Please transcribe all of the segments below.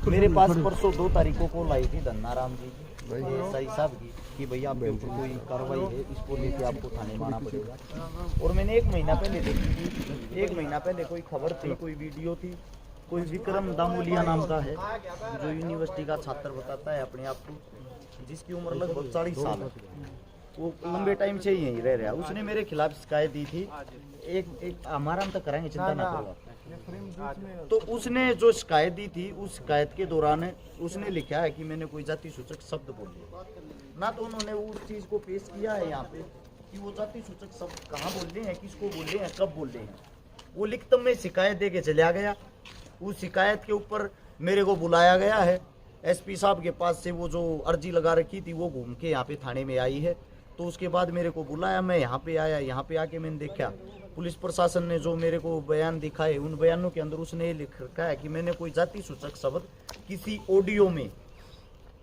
मेरे पास परसों 2 तारीखों को लाई थी धन्नाराम जी की एसआई साहब की कि भैया आपके ऊपर कोई कार्रवाई है, इसको लेके आपको थाने में आना पड़ेगा। और मैंने 1 महीना पहले देखी थी, 1 महीना पहले कोई खबर थी, कोई वीडियो थी, कोई विक्रम दामोलिया नाम का है जो यूनिवर्सिटी का छात्र बताता है अपने आप को, जिसकी उम्र लगभग 40 साल है, वो लंबे टाइम से ही यहीं रह रहा है। उसने मेरे खिलाफ शिकायत दी थी, एक हमारा हम तक कराएंगे, चिंता ना करो। तो उसने जो शिकायत दी थी, उस शिकायत के दौरान उसने लिखा है कि मैंने कोई जाति सूचक शब्द बोले ना, तो उन्होंने उस चीज को पेश किया है यहाँ पे कि वो जाति सूचक शब्द कहाँ बोले हैं, किसको बोले हैं, कब बोले हैं। वो लिखित में शिकायत दे के चला गया। उस शिकायत के ऊपर मेरे को बुलाया गया है एसपी साहब के पास से, वो जो अर्जी लगा रखी थी वो घूम के यहाँ पे थाने में आई है। तो उसके बाद मेरे को बुलाया, मैं यहाँ पे आया, यहाँ पे आके मैंने देखा पुलिस प्रशासन ने जो मेरे को बयान दिखाए, उन बयानों के अंदर उसने ये लिख रखा है कि मैंने कोई जाति सूचक शब्द किसी ऑडियो में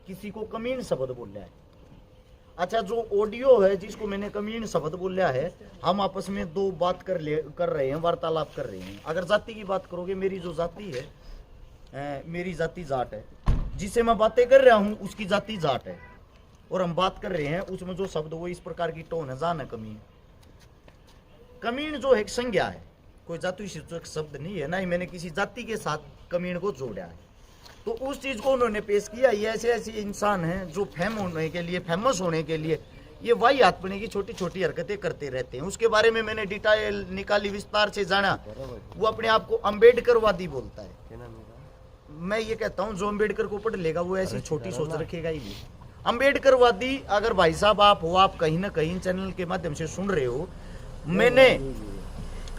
किसी को कमीन शब्द बोला है। अच्छा, जो ऑडियो है जिसको मैंने कमीन शब्द बोला है, हम आपस में 2 बात कर रहे हैं, वार्तालाप कर रहे हैं। अगर जाति की बात करोगे, मेरी जो जाति है, मेरी जाति जाट है, जिससे मैं बातें कर रहा हूँ उसकी जाति जाट है, और हम बात कर रहे हैं उसमें जो शब्द वो इस प्रकार की टोन है, जान है कमीन। कमीन जो है संज्ञा है, कोई जाति सूचक शब्द नहीं है, ना ही मैंने किसी जाति के साथ कमीन को जोड़ा है। तो उस चीज को उन्होंने पेश किया। ये ऐसे ऐसे इंसान हैं जो फेमस होने के लिए ये वाही आत्मने की छोटी छोटी हरकतें करते रहते हैं। उसके बारे में मैंने डिटेल निकाली, विस्तार से जाना। वो अपने आप को अम्बेडकरवादी बोलता है। मैं ये कहता हूँ जो अम्बेडकर को पढ़ लेगा वो ऐसी छोटी सोच रखेगा ही नहीं। अम्बेडकरवादी अगर भाई साहब आप हो, आप कहीं ना कहीं चैनल के माध्यम से सुन रहे हो, मैंने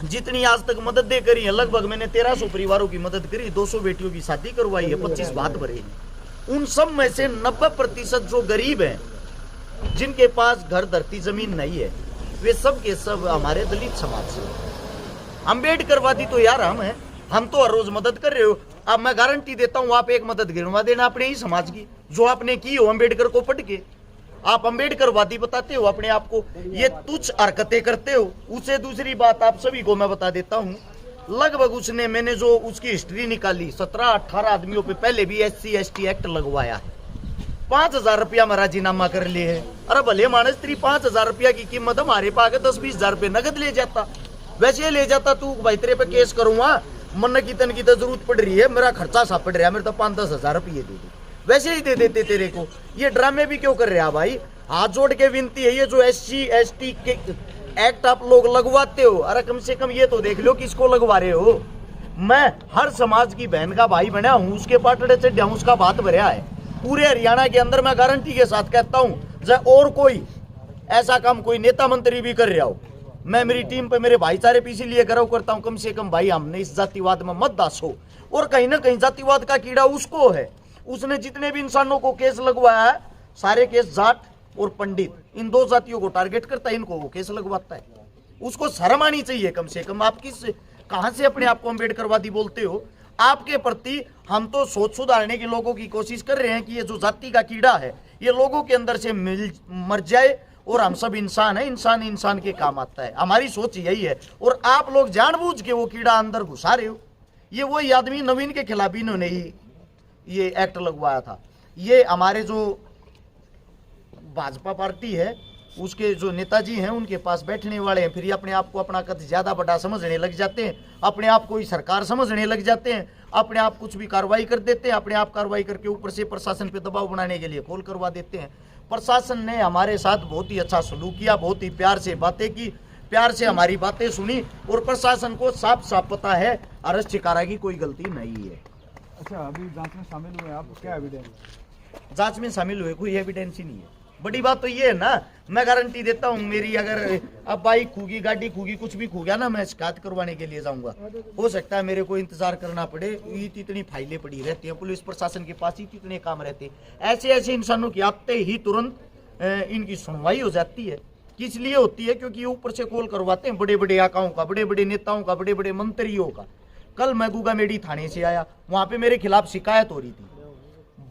जितनी आज तक मदद करी है, लगभग मैंने 1300 परिवारों की मदद करी, 200 बेटियों की शादी करवाई है, 25 भात भरे हैं। उन सब में से 90% जो गरीब हैं, जिनके पास घर धरती जमीन नहीं है, वे सब के सब हमारे दलित समाज से। अम्बेडकरवादी तो यार हम तो हर रोज मदद कर रहे हो। अब मैं गारंटी देता हूं, आप एक मदद गिनवा देना अपने ही समाज की जो आपने की हो अम्बेडकर को पढ़ के। आप अम्बेडकरवादी बताते हो अपने आप को, ये तुच्छ हरकतें करते हो। उसे दूसरी बात आप सभी को मैं बता देता हूं, लगभग उसने, मैंने जो उसकी हिस्ट्री निकाली, 17-18 आदमियों पे पहले भी SC/ST एक्ट लगवाया है। 5000 रुपया में राजीनामा कर लिए है। अरे भले मानस तेरी 5000 रुपया की कीमत हमारे पास 10-20 हजार रुपये नगद ले जाता, वैसे ले जाता तू भाई तेरे पे केस करूंगा, मन की तन की तो जरूरत पड़ रही है, मेरा खर्चा सा पड़ रहा है, मेरे तो 5-10 हजार रुपये दे दे, वैसे ही दे देते तेरे को। ये ड्रामे भी क्यों कर रहे हैं भाई? हाथ जोड़ के विनती है, ये जो SC/ST के एक्ट आप लोग लगवाते हो, अरे कम से कम ये तो देख लो किसको लगवा रहे हो। मैं हर समाज की बहन का भाई बना हूँ, उसके पाटड़े से डाउस का बात भरा है। पूरे हरियाणा के अंदर मैं गारंटी के साथ कहता हूँ, चाहे और कोई ऐसा काम कोई नेता मंत्री भी कर रहा हो, मैं मेरी टीम पे मेरे भाईचारे पे इसीलिए गर्व करता हूँ, कम से कम भाई हमने इस जातिवाद में मत दासो। और कहीं ना कहीं जातिवाद का कीड़ा उसको है, उसने जितने भी इंसानों को केस लगवाया है, सारे केस जाट और पंडित, इन 2 जातियों को टारगेट करता है, इनको वो केस लगवाता है। उसको शर्म आनी चाहिए कम से कम। आप कहां से अपने आप को अम्बेडकरवादी बोलते हो? आपके प्रति हम तो सोच सुधारने के लोगों की कोशिश कर रहे हैं कि ये जो जाति का कीड़ा है ये लोगों के अंदर से मर जाए, और हम सब इंसान है, इंसान इंसान के काम आता है। हमारी सोच यही है, और आप लोग जानबूझ के वो कीड़ा अंदर घुसा रहे हो। ये वही आदमी नवीन के खिलाफ इन्होंने ही ये एक्ट लगवाया था। ये हमारे जो भाजपा पार्टी है उसके जो नेताजी हैं उनके पास बैठने वाले हैं, फिर ये अपने आप को अपना कद ज्यादा बड़ा समझने लग जाते हैं, अपने आप को ही सरकार समझने लग जाते हैं, अपने आप कुछ भी कार्रवाई कर देते हैं, अपने आप कार्रवाई करके ऊपर से प्रशासन पे दबाव बनाने के लिए कॉल करवा देते हैं। प्रशासन ने हमारे साथ बहुत ही अच्छा सलूक किया, बहुत ही प्यार से बातें की, प्यार से हमारी बातें सुनी, और प्रशासन को साफ साफ पता है अरेस्ट शिकारा की कोई गलती नहीं है। अच्छा, अभी जांच में शामिल हुए आप, क्या एविडेंस? जांच में शामिल हुए कोई एविडेंस ही नहीं है। बड़ी बात तो ये है ना, मैं गारंटी देता हूँ, मेरी अगर अब बाइक खूगी, गाड़ी खूगी, कुछ भी खू गया ना, मैं शिकायत करवाने के लिए जाऊंगा। हो सकता है मेरे को इंतजार करना पड़े, इतनी फाइलें पड़ी रहती हैं पुलिस प्रशासन के पास, इतने काम रहते हैं। ऐसे ऐसे इंसानों की आते ही तुरंत इनकी सुनवाई हो जाती है। किस लिए होती है? क्योंकि ऊपर से कॉल करवाते हैं बड़े बड़े आकाओं का, बड़े बड़े नेताओं का, बड़े बड़े मंत्रियों का। कल मैं गुगामेडी थाने से आया, वहां पे मेरे खिलाफ शिकायत हो रही थी,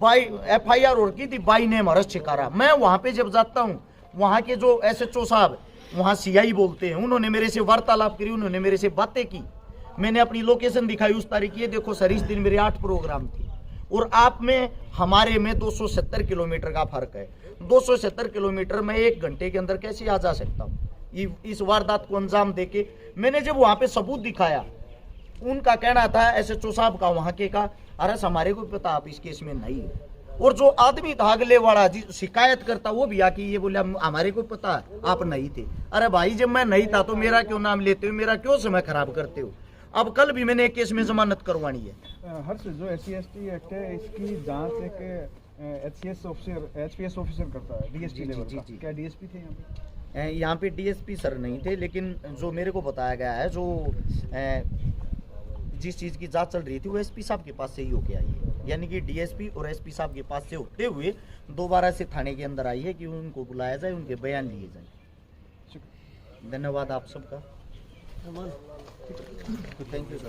FIR हो रही थी, बाई नेम अरेस्ट शिकारा। मैं वहां पे जब जाता हूं, वहां के जो SHO साहब, वहां CI बोलते हैं, उन्होंने मेरे से वार्तालाप करी, उन्होंने मेरे से बातें की, मैंने अपनी लोकेशन दिखाई उस तारीख, ये देखो सर इस दिन मेरे 8 प्रोग्राम थे। और आप में हमारे में 270 किलोमीटर का फर्क है। 270 किलोमीटर में 1 घंटे के अंदर कैसे आ जा सकता हूँ। इस वारदात को अंजाम देके मैंने जब वहां पे सबूत दिखाया, उनका कहना था SHO साहब का वहां के का, अरे हमारे को पता आप इस केस में नहीं है। और जो आदमी था अगले वाला जी शिकायत करता, वो भी आके ये बोला हमारे को पता आप नहीं थे। अरे भाई जब मैं नहीं था तो मेरा क्यों नाम लेते हो, मेरा क्यों समय खराब करते हो। अब कल भी मैंने एक केस में जमानत करवानी है। हर्ष, जो SC/ST एक्ट है इसकी जांच एक HPS ऑफिसर करता है, DSP लेवल का। क्या DSP थे यहाँ पे? यहाँ पे DSP सर नहीं थे, लेकिन जो मेरे को बताया गया है, जो जिस चीज़ की जांच चल रही थी वो SP साहब के पास से ही होके आई है। यानी कि DSP और SP साहब के पास से होते हुए दोबारा से थाने के अंदर आई है कि उनको बुलाया जाए, उनके बयान लिए जाए। धन्यवाद आप सबका। Thank you sir.